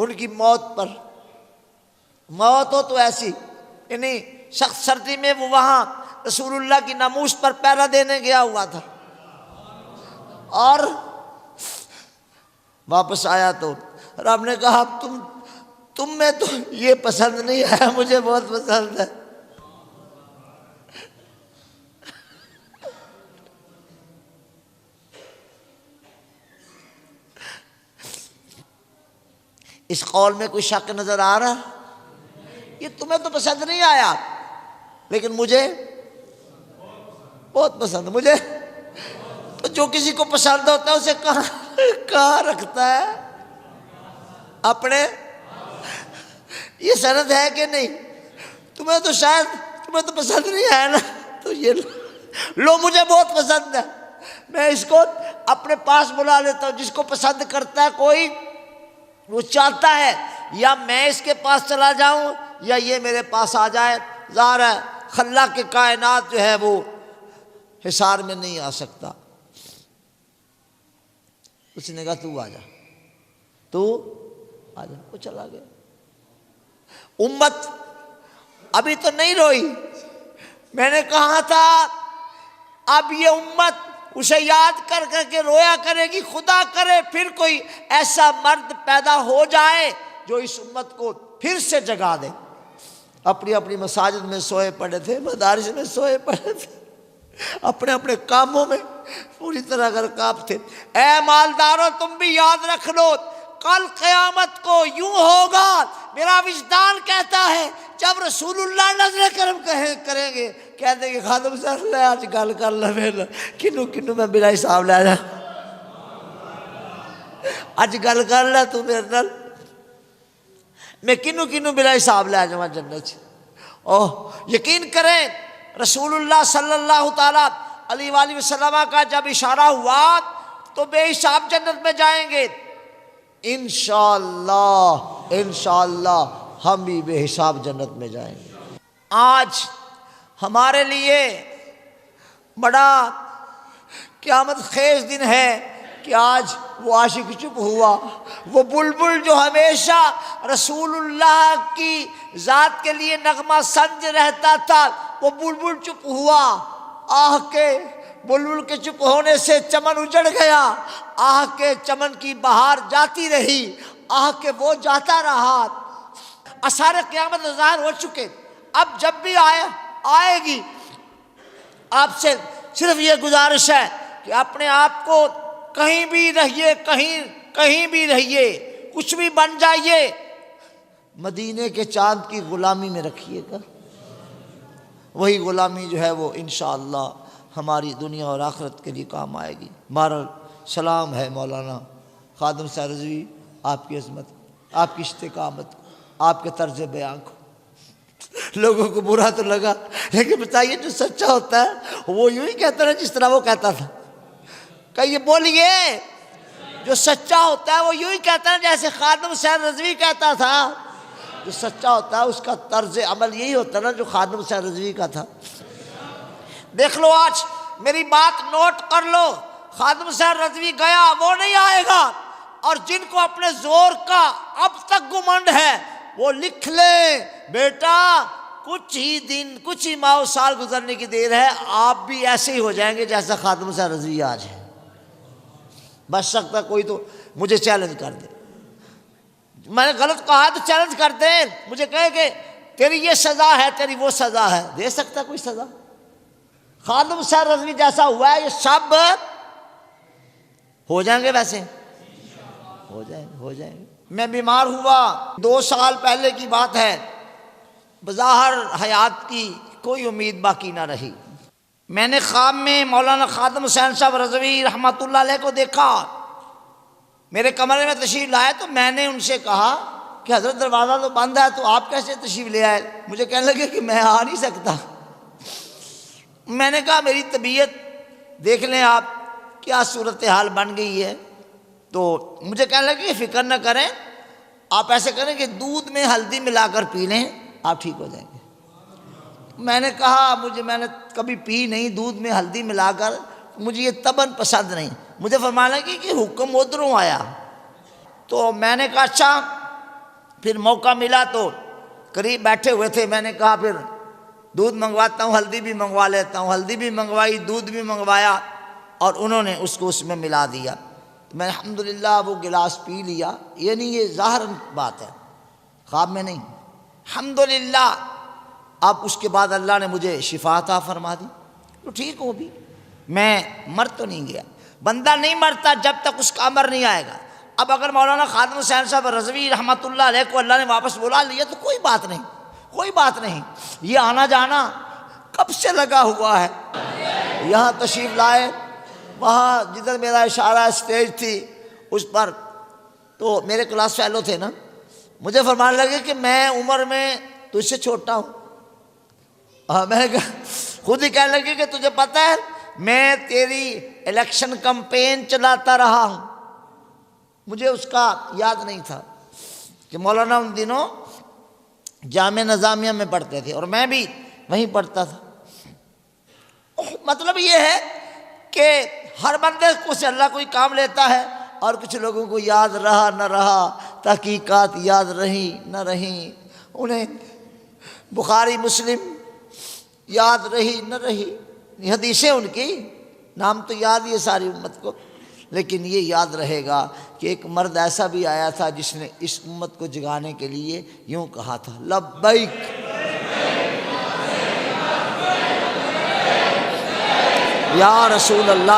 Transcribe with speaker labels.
Speaker 1: ان کی موت پر، موت ہو تو ایسی، یعنی سخت سردی میں وہ وہاں رسول اللہ کی ناموس پر پہرا دینے گیا ہوا تھا، اور واپس آیا تو رب نے کہا تم میں تو یہ پسند نہیں ہے، مجھے بہت پسند ہے۔ اس قول میں کوئی شک نظر آ رہا؟ یہ تمہیں تو پسند نہیں آیا لیکن مجھے بہت پسند، مجھے تو جو کسی کو پسند ہوتا ہے اسے کہاں رکھتا ہے؟ اپنے، یہ سند ہے کہ نہیں؟ تمہیں تو شاید تمہیں تو پسند نہیں ہے نا، تو یہ لو مجھے بہت پسند ہے، میں اس کو اپنے پاس بلا لیتا ہوں۔ جس کو پسند کرتا ہے کوئی، وہ چاہتا ہے یا میں اس کے پاس چلا جاؤں یا یہ میرے پاس آ جائے۔ ظاہر ہے خلاق کے کائنات جو ہے وہ حصار میں نہیں آ سکتا۔ اس نے کہا تو آ جا، تو آ جا، وہ چلا گیا۔ امت ابھی تو نہیں روئی، میں نے کہا تھا اب یہ امت اسے یاد کر کر کے رویا کرے گی۔ خدا کرے پھر کوئی ایسا مرد پیدا ہو جائے جو اس امت کو پھر سے جگا دے۔ اپنی اپنی مساجد میں سوئے پڑے تھے، مدارس میں سوئے پڑے تھے، اپنے اپنے کاموں میں پوری طرح غرقاب تھے۔ اے مالداروں تم بھی یاد رکھ لو، کل قیامت کو یوں ہوگا، میرا وجدان کہتا ہے جب رسول اللہ نظر کرم کریں گے، کہہ دیں گے خادم صاحب لے آج گل کر لے، میرے کنو میں بلا حساب لے جا، اج گل کر لے تو میرے نال، میں کنو بلا حساب لے جاواں جنت۔ اوہ یقین کریں رسول اللہ صلی اللہ تعالیٰ علیہ وآلہ وسلم کا جب اشارہ ہوا تو بے حساب جنت میں جائیں گے۔ انشاءاللہ ہم بھی بے حساب جنت میں جائیں گے۔ آج ہمارے لیے بڑا قیامت خیز دن ہے کہ آج وہ عاشق چپ ہوا، وہ بلبل جو ہمیشہ رسول اللہ کی ذات کے لیے نغمہ سنج رہتا تھا، وہ بلبل چپ ہوا۔ آہ کے بلبل کے چپ ہونے سے چمن اجڑ گیا، آہ کے چمن کی بہار جاتی رہی، آہ کے وہ جاتا رہا۔ آثار قیامت ظاہر ہو چکے، اب جب بھی آئے گی، آپ سے صرف یہ گزارش ہے کہ اپنے آپ کو کہیں بھی رہیے، کہیں بھی رہیے، کچھ بھی بن جائیے، مدینے کے چاند کی غلامی میں رکھیے گا۔ وہی غلامی جو ہے وہ انشاءاللہ ہماری دنیا اور آخرت کے لیے کام آئے گی۔ بہرحال سلام ہے مولانا خادم صاحب رضوی، آپ کی عظمت، آپ کی استقامت، آپ کے طرز بیان کو۔ لوگوں کو برا تو لگا، لیکن بتائیے جو سچا ہوتا ہے وہ یوں ہی کہتا ہے جس طرح وہ کہتا تھا۔ کہیے بولیے، جو سچا ہوتا ہے وہ یوں ہی کہتا ہے جیسے خادم صاحب رضوی کہتا تھا۔ جو سچا ہوتا ہے اس کا طرز عمل یہی ہوتا ہے نا جو خادم صاحب رضوی کا تھا۔ دیکھ لو آج میری بات نوٹ کر لو، خادم صاحب رضوی گیا، وہ نہیں آئے گا، اور جن کو اپنے زور کا اب تک گمنڈ ہے وہ لکھ لیں بیٹا، کچھ ہی دن، کچھ ہی ماہ و سال گزرنے کی دیر ہے، آپ بھی ایسے ہی ہو جائیں گے جیسا خادم صاحب رضوی آج ہے۔ بچ سکتا کوئی تو مجھے چیلنج کر دے، میں نے غلط کہا تو چیلنج کر دے، مجھے کہے کہ تیری یہ سزا ہے، تیری وہ سزا ہے، دے سکتا کوئی سزا؟ خادم صاحب رضوی جیسا ہوا ہے یہ سب ہو جائیں گے، ویسے ہو جائیں گے۔ میں بیمار ہوا 2 سال پہلے کی بات ہے، بظاہر حیات کی کوئی امید باقی نہ رہی۔ میں نے خواب میں مولانا خادم حسین صاحب رضوی رحمۃ اللہ علیہ کو دیکھا، میرے کمرے میں تشریف لائے، تو میں نے ان سے کہا کہ حضرت دروازہ تو بند ہے تو آپ کیسے تشریف لے آئے؟ مجھے کہنے لگے کہ میں آ نہیں سکتا۔ میں نے کہا میری طبیعت دیکھ لیں آپ کیا صورتحال بن گئی ہے، تو مجھے کہنے لگے کہ فکر نہ کریں، آپ ایسے کریں کہ دودھ میں ہلدی ملا کر پی لیں، آپ ٹھیک ہو جائیں گے۔ میں نے کہا میں نے کبھی پی نہیں دودھ میں ہلدی ملا کر، مجھے یہ طبعاً پسند نہیں۔ مجھے فرمانے لگے کہ حکم ادھروں آیا، تو میں نے کہا اچھا پھر موقع ملا تو قریب بیٹھے ہوئے تھے، میں نے کہا پھر دودھ منگواتا ہوں، ہلدی بھی منگوا لیتا ہوں، ہلدی بھی منگوائی، دودھ بھی منگوایا، اور انہوں نے اس کو اس میں ملا دیا، تو میں الحمدللہ وہ گلاس پی لیا۔ یہ نہیں، یہ ظاہر بات ہے، خواب میں نہیں، الحمدللہ۔ اب اس کے بعد اللہ نے مجھے شفا عطا فرما دی، تو ٹھیک ہو بھی، میں مر تو نہیں گیا۔ بندہ نہیں مرتا جب تک اس کا امر نہیں آئے گا۔ اب اگر مولانا خادم حسین صاحب رضوی رحمۃ اللہ علیہ کو اللہ نے واپس بلا لیا تو کوئی بات نہیں، کوئی بات نہیں، یہ آنا جانا کب سے لگا ہوا ہے۔ یہاں تشریف لائے، وہاں جدھر میرا اشارہ اسٹیج تھی اس پر، تو میرے کلاس فیلو تھے نا، مجھے فرمانے لگے کہ میں عمر میں تجھ سے چھوٹا ہوں۔ میں نے کہا، خود ہی کہنے لگے کہ تجھے پتہ ہے میں تیری الیکشن کمپین چلاتا رہا ہوں۔ مجھے اس کا یاد نہیں تھا کہ مولانا ان دنوں جامعہ نظامیہ میں پڑھتے تھے اور میں بھی وہیں پڑھتا تھا۔ مطلب یہ ہے کہ ہر بندے کو سے اللہ کوئی کام لیتا ہے، اور کچھ لوگوں کو یاد رہا نہ رہا، تحقیقات یاد رہی نہ رہیں، انہیں بخاری مسلم یاد رہی نہ رہی، حدیثیں ان کی نام تو یاد ہی ہے ساری امت کو، لیکن یہ یاد رہے گا کہ ایک مرد ایسا بھی آیا تھا جس نے اس امت کو جگانے کے لیے یوں کہا تھا، لبیک یا رسول اللہ۔